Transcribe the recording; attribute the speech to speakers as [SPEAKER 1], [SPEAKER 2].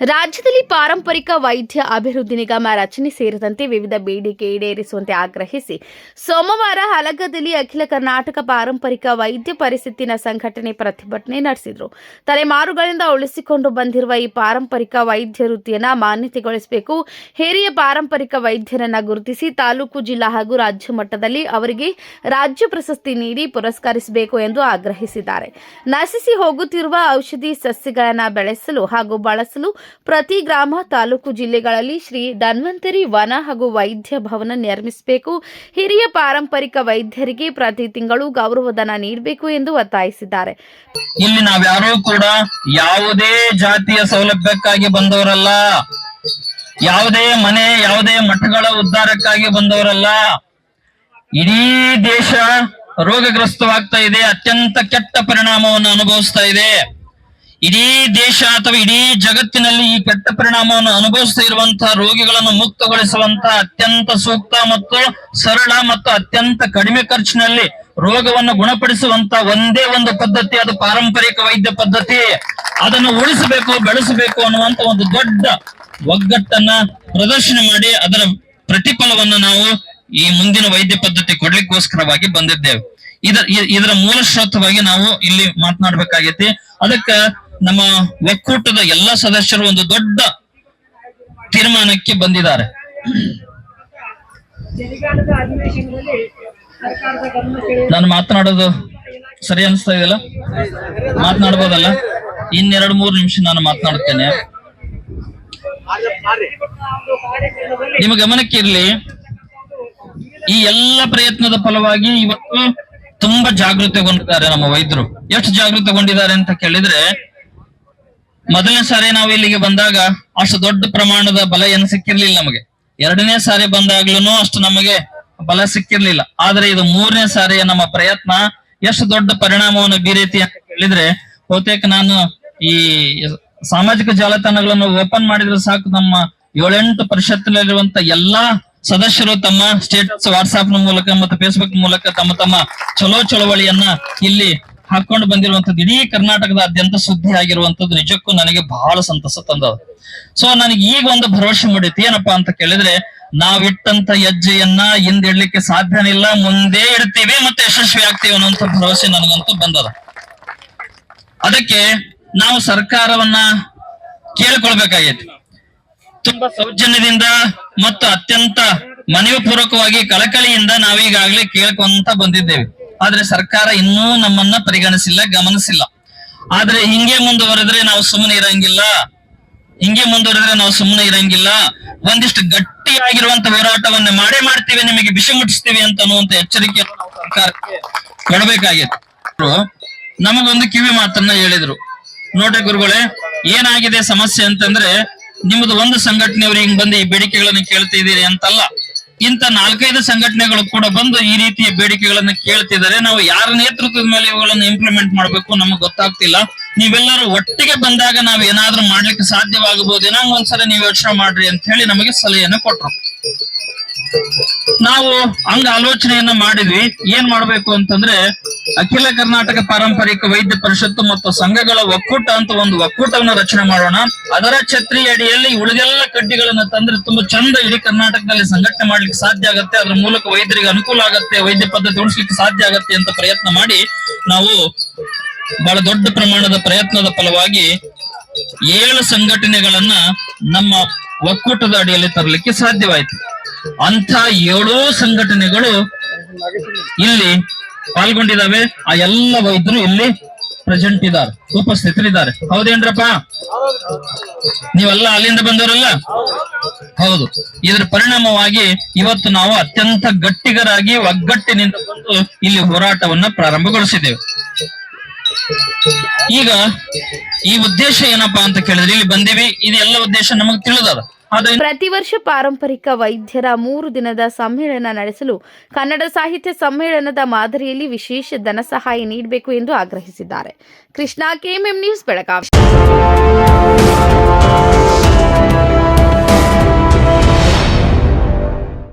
[SPEAKER 1] ರಾಜ್ಯದಲ್ಲಿ ಪಾರಂಪರಿಕ ವೈದ್ಯ ಅಭಿವೃದ್ಧಿ ನಿಗಮ ರಚನೆ ಸೇರಿದಂತೆ ವಿವಿಧ ಬೇಡಿಕೆ ಈಡೇರಿಸುವಂತೆ ಆಗ್ರಹಿಸಿ ಸೋಮವಾರ ಹಲಗದಲ್ಲಿ ಅಖಿಲ ಕರ್ನಾಟಕ ಪಾರಂಪರಿಕ ವೈದ್ಯ ಪರಿಷತ್ತಿನ ಸಂಘಟನೆ ಪ್ರತಿಭಟನೆ ನಡೆಸಿದರು. ತಲೆಮಾರುಗಳಿಂದ ಉಳಿಸಿಕೊಂಡು ಬಂದಿರುವ ಈ ಪಾರಂಪರಿಕ ವೈದ್ಯ ವೃತ್ತಿಯನ್ನು ಮಾನ್ಯತೆಗೊಳಿಸಬೇಕು. ಹಿರಿಯ ಪಾರಂಪರಿಕ ವೈದ್ಯರನ್ನು ಗುರುತಿಸಿ ತಾಲೂಕು, ಜಿಲ್ಲಾ ಹಾಗೂ ರಾಜ್ಯ ಮಟ್ಟದಲ್ಲಿ ಅವರಿಗೆ ರಾಜ್ಯ ಪ್ರಶಸ್ತಿ ನೀಡಿ ಪುರಸ್ಕರಿಸಬೇಕು ಎಂದು ಆಗ್ರಹಿಸಿದ್ದಾರೆ. ನಶಿಸಿ ಹೋಗುತ್ತಿರುವ ಔಷಧಿ ಸಸ್ಯಗಳನ್ನು ಬೆಳೆಸಲು ಹಾಗೂ ಬಳಸಲು ಪ್ರತಿ ಗ್ರಾಮ, ತಾಲೂಕು, ಜಿಲ್ಲೆಗಳಲ್ಲಿ ಶ್ರೀ ಧನ್ವಂತರಿ ವನ ಹಾಗೂ ವೈದ್ಯ ಭವನ ನಿರ್ಮಿಸಬೇಕು. ಹಿರಿಯ ಪಾರಂಪರಿಕ ವೈದ್ಯರಿಗೆ ಪ್ರತಿ ತಿಂಗಳು ಗೌರವಧನ ನೀಡಬೇಕು ಎಂದು ಒತ್ತಾಯಿಸಿದ್ದಾರೆ.
[SPEAKER 2] ಇಲ್ಲಿ ನಾವ್ಯಾರೂ ಕೂಡ ಯಾವುದೇ ಜಾತಿಯ ಸೌಲಭ್ಯಕ್ಕಾಗಿ ಬಂದವರಲ್ಲ, ಯಾವುದೇ ಮನೆ, ಯಾವುದೇ ಮಠಗಳ ಉದ್ಧಾರಕ್ಕಾಗಿ ಬಂದವರಲ್ಲ. ಇಡೀ ದೇಶ ರೋಗಗ್ರಸ್ತವಾಗ್ತಾ ಇದೆ, ಅತ್ಯಂತ ಕೆಟ್ಟ ಪರಿಣಾಮವನ್ನು ಅನುಭವಿಸ್ತಾ ಇದೆ. ಇಡೀ ದೇಶ ಅಥವಾ ಇಡೀ ಜಗತ್ತಿನಲ್ಲಿ ಈ ಕೆಟ್ಟ ಪರಿಣಾಮವನ್ನು ಅನುಭವಿಸ್ತಾ ಇರುವಂತಹ ರೋಗಿಗಳನ್ನು ಮುಕ್ತಗೊಳಿಸುವಂತಹ ಅತ್ಯಂತ ಸೂಕ್ತ ಮತ್ತು ಸರಳ ಮತ್ತು ಅತ್ಯಂತ ಕಡಿಮೆ ಖರ್ಚಿನಲ್ಲಿ ರೋಗವನ್ನು ಗುಣಪಡಿಸುವಂತ ಒಂದೇ ಒಂದು ಪದ್ಧತಿ, ಅದು ಪಾರಂಪರಿಕ ವೈದ್ಯ ಪದ್ಧತಿ. ಅದನ್ನು ಉಳಿಸಬೇಕು, ಬೆಳೆಸಬೇಕು ಅನ್ನುವಂತ ಒಂದು ದೊಡ್ಡ ಒಗ್ಗಟ್ಟನ್ನ ಪ್ರದರ್ಶನ ಮಾಡಿ ಅದರ ಪ್ರತಿಫಲವನ್ನು ನಾವು ಈ ಮುಂದಿನ ವೈದ್ಯ ಪದ್ಧತಿ ಕೊಡ್ಲಿಕ್ಕೋಸ್ಕರವಾಗಿ ಬಂದಿದ್ದೇವೆ. ಇದರ ಮೂಲ ಶ್ರೋತವಾಗಿ ನಾವು ಇಲ್ಲಿ ಮಾತನಾಡ್ಬೇಕಾಗೈತಿ. ಅದಕ್ಕ ನಮ್ಮ ಒಕ್ಕೂಟದ ಎಲ್ಲಾ ಸದಸ್ಯರು ಒಂದು ದೊಡ್ಡ ತೀರ್ಮಾನಕ್ಕೆ ಬಂದಿದ್ದಾರೆ. ನಾನು ಮಾತನಾಡೋದು ಸರಿ ಅನಿಸ್ತಾ ಇದೆಯಲ್ಲ? ಮಾತನಾಡ್ಬೋದಲ್ಲ? 2-3 ನಿಮಿಷ ನಾನು ಮಾತನಾಡುತ್ತೇನೆ. ನಿಮ್ಮ ಗಮನಕ್ಕೆ ಇರ್ಲಿ, ಈ ಎಲ್ಲ ಪ್ರಯತ್ನದ ಫಲವಾಗಿ ಇವತ್ತು ತುಂಬಾ ಜಾಗೃತಗೊಂಡಿದ್ದಾರೆ ನಮ್ಮ ವೈದ್ಯರು. ಎಷ್ಟು ಜಾಗೃತಗೊಂಡಿದ್ದಾರೆ ಅಂತ ಕೇಳಿದ್ರೆ, ಮೊದಲನೇ ಸಾರಿ ನಾವು ಇಲ್ಲಿಗೆ ಬಂದಾಗ ಅಷ್ಟು ದೊಡ್ಡ ಪ್ರಮಾಣದ ಬಲ ಏನು ಸಿಕ್ಕಿರ್ಲಿಲ್ಲ ನಮಗೆ. 2ನೇ ಸಾರಿ ಬಂದಾಗ್ಲೂ ಅಷ್ಟು ನಮಗೆ ಬಲ ಸಿಕ್ಕಿರ್ಲಿಲ್ಲ. ಆದ್ರೆ ಇದು 3ನೇ ಸಾರಿಯ ನಮ್ಮ ಪ್ರಯತ್ನ ಎಷ್ಟು ದೊಡ್ಡ ಪರಿಣಾಮವನ್ನು ಬೀರೈತಿ ಅಂತ ಕೇಳಿದ್ರೆ, ಬಹುತೇಕ ನಾನು ಈ ಸಾಮಾಜಿಕ ಜಾಲತಾಣಗಳನ್ನು ಓಪನ್ ಮಾಡಿದ್ರೆ ಸಾಕು, ನಮ್ಮ 7-8 ಪರಿಷತ್ತಿನಲ್ಲಿರುವಂತ ಎಲ್ಲಾ ಸದಸ್ಯರು ತಮ್ಮ ಸ್ಟೇಟಸ್ ವಾಟ್ಸ್ಆಪ್ ಮೂಲಕ ಮತ್ತು ಫೇಸ್ಬುಕ್ ಮೂಲಕ ತಮ್ಮ ಚಳವಳಿಯನ್ನ ಇಲ್ಲಿ ಹಾಕೊಂಡು ಬಂದಿರುವಂತದ್ದು ಇಡೀ ಕರ್ನಾಟಕದಾದ್ಯಂತ ಸುದ್ದಿ ಆಗಿರುವಂತದ್ದು ನಿಜಕ್ಕೂ ನನಗೆ ಬಹಳ ಸಂತಸ ತಂದದ. ಸೊ ನನಗೆ ಈಗ ಒಂದು ಭರವಸೆ ಮೂಡಿತ್ತು. ಏನಪ್ಪಾ ಅಂತ ಕೇಳಿದ್ರೆ, ನಾವಿಟ್ಟಂತ ಹೆಜ್ಜೆಯನ್ನ ಹಿಂದಿಡ್ಲಿಕ್ಕೆ ಸಾಧ್ಯನಿಲ್ಲ, ಮುಂದೆ ಇಡ್ತೀವಿ ಮತ್ತೆ ಯಶಸ್ವಿ ಆಗ್ತೀವಿ ಅನ್ನುವಂತ ಭರವಸೆ ನನಗಂತೂ ಬಂದದ. ಅದಕ್ಕೆ ನಾವು ಸರ್ಕಾರವನ್ನ ಕೇಳ್ಕೊಳ್ಬೇಕಾಗೈತಿ. ತುಂಬಾ ಸೌಜನ್ಯದಿಂದ ಮತ್ತು ಅತ್ಯಂತ ಮನವಿ ಪೂರ್ವಕವಾಗಿ ಕಳಕಳಿಯಿಂದ ನಾವೀಗಾಗ್ಲೇ ಕೇಳ್ಕೊಂತ ಬಂದಿದ್ದೇವೆ. ಆದ್ರೆ ಸರ್ಕಾರ ಇನ್ನೂ ನಮ್ಮನ್ನ ಪರಿಗಣಿಸಿಲ್ಲ, ಗಮನಿಸಿಲ್ಲ. ಆದ್ರೆ ಹಿಂಗೆ ಮುಂದುವರೆದ್ರೆ ನಾವು ಸುಮ್ಮನೆ ಇರಂಗಿಲ್ಲ. ಒಂದಿಷ್ಟು ಗಟ್ಟಿಯಾಗಿರುವಂತ ಹೋರಾಟವನ್ನ ಮಾಡ್ತೀವಿ, ನಿಮಗೆ ಬಿಸಿ ಮುಟ್ಟಿಸ್ತೀವಿ ಅಂತ ಅನ್ನುವಂತ ಎಚ್ಚರಿಕೆಯನ್ನು ನಾವು ಸರ್ಕಾರಕ್ಕೆ ಕೊಡಬೇಕಾಗಿತ್ತು. ನಮಗೊಂದು ಕಿವಿ ಮಾತನ್ನ ಹೇಳಿದ್ರು, ನೋಡ್ರಿ ಗುರುಗಳೇ, ಏನಾಗಿದೆ ಸಮಸ್ಯೆ ಅಂತಂದ್ರೆ, ನಿಮ್ದು ಒಂದು ಸಂಘಟನೆಯವರು ಹಿಂಗ್ ಬಂದು ಈ ಬೇಡಿಕೆಗಳನ್ನ ಕೇಳ್ತಾ ಇದ್ದೀರಿ ಅಂತಲ್ಲ, ಇಂತ 4-5 ಸಂಘಟನೆಗಳು ಕೂಡ ಬಂದು ಈ ರೀತಿಯ ಬೇಡಿಕೆಗಳನ್ನ ಕೇಳ್ತಿದ್ದಾರೆ. ನಾವು ಯಾರ ನೇತೃತ್ವದ ಮೇಲೆ ಇವುಗಳನ್ನ ಇಂಪ್ಲಿಮೆಂಟ್ ಮಾಡ್ಬೇಕು ನಮಗ್ ಗೊತ್ತಾಗ್ತಿಲ್ಲ. ನೀವೆಲ್ಲರೂ ಒಟ್ಟಿಗೆ ಬಂದಾಗ ನಾವ್ ಏನಾದ್ರೂ ಮಾಡ್ಲಿಕ್ಕೆ ಸಾಧ್ಯವಾಗಬಹುದೇನೋ, ಒಂದ್ಸಲ ನೀವು ಯೋಚನೆ ಮಾಡ್ರಿ ಅಂತ ಹೇಳಿ ನಮಗೆ ಸಲಹೆಯನ್ನು ಕೊಟ್ರು. ನಾವು ಹಂಗ ಆಲೋಚನೆಯನ್ನ ಮಾಡಿದ್ವಿ. ಏನ್ ಮಾಡ್ಬೇಕು ಅಂತಂದ್ರೆ, ಅಖಿಲ ಕರ್ನಾಟಕ ಪಾರಂಪರಿಕ ವೈದ್ಯ ಪರಿಷತ್ತು ಮತ್ತು ಸಂಘಗಳ ಒಕ್ಕೂಟ ಅಂತ ಒಂದು ಒಕ್ಕೂಟವನ್ನ ರಚನೆ ಮಾಡೋಣ. ಅದರ ಛತ್ರಿ ಅಡಿಯಲ್ಲಿ ಉಳಿದೆಲ್ಲ ಕಡ್ಡಿಗಳನ್ನ ತಂದ್ರೆ ತುಂಬಾ ಚಂದ ಇಡೀ ಕರ್ನಾಟಕದಲ್ಲಿ ಸಂಘಟನೆ ಮಾಡ್ಲಿಕ್ಕೆ ಸಾಧ್ಯ ಆಗತ್ತೆ. ಅದ್ರ ಮೂಲಕ ವೈದ್ಯರಿಗೆ ಅನುಕೂಲ ಆಗತ್ತೆ, ವೈದ್ಯ ಪದ್ಧತಿ ಉಳಿಸ್ಲಿಕ್ಕೆ ಸಾಧ್ಯ ಆಗತ್ತೆ ಅಂತ ಪ್ರಯತ್ನ ಮಾಡಿ ನಾವು ಬಹಳ ದೊಡ್ಡ ಪ್ರಮಾಣದ ಪ್ರಯತ್ನದ ಫಲವಾಗಿ 7 ಸಂಘಟನೆಗಳನ್ನ ನಮ್ಮ ಒಕ್ಕೂಟದ ಅಡಿಯಲ್ಲಿ ತರಲಿಕ್ಕೆ ಸಾಧ್ಯವಾಯಿತು. ಅಂತ 7 ಸಂಘಟನೆಗಳು ಇಲ್ಲಿ ಪಾಲ್ಗೊಂಡಿದ್ದಾವೆ. ಆ ಎಲ್ಲ ವೈದ್ಯರು ಇಲ್ಲಿ ಪ್ರೆಸೆಂಟ್ ಇದ್ದಾರೆ, ಉಪಸ್ಥಿತರಿದ್ದಾರೆ. ಹೌದೇನ್ರಪ್ಪ? ನೀವೆಲ್ಲ ಅಲ್ಲಿಂದ ಬಂದವರಲ್ಲ? ಹೌದು. ಇದರ ಪರಿಣಾಮವಾಗಿ ಇವತ್ತು ನಾವು ಅತ್ಯಂತ ಗಟ್ಟಿಗರಾಗಿ ಒಗ್ಗಟ್ಟಿನಿಂದ ಬಂದು ಇಲ್ಲಿ ಹೋರಾಟವನ್ನ ಪ್ರಾರಂಭಗೊಳಿಸಿದ್ದೇವೆ. ಈಗ ಈ ಉದ್ದೇಶ ಏನಪ್ಪಾ ಅಂತ ಕೇಳಿದ್ರೆ, ಇಲ್ಲಿ ಬಂದಿವಿ, ಇದೆಲ್ಲ ಉದ್ದೇಶ ನಮಗೆ ತಿಳಿದದ.
[SPEAKER 1] ಪ್ರತಿ ವರ್ಷ ಪಾರಂಪರಿಕ ವೈದ್ಯರ 3 ದಿನದ ಸಮ್ಮೇಳನ ನಡೆಸಲು ಕನ್ನಡ ಸಾಹಿತ್ಯ ಸಮ್ಮೇಳನದ ಮಾದರಿಯಲ್ಲಿ ವಿಶೇಷ ಧನ ಸಹಾಯ ನೀಡಬೇಕು ಎಂದು ಆಗ್ರಹಿಸಿದ್ದಾರೆ. Krishna, KMM news, Belagavi.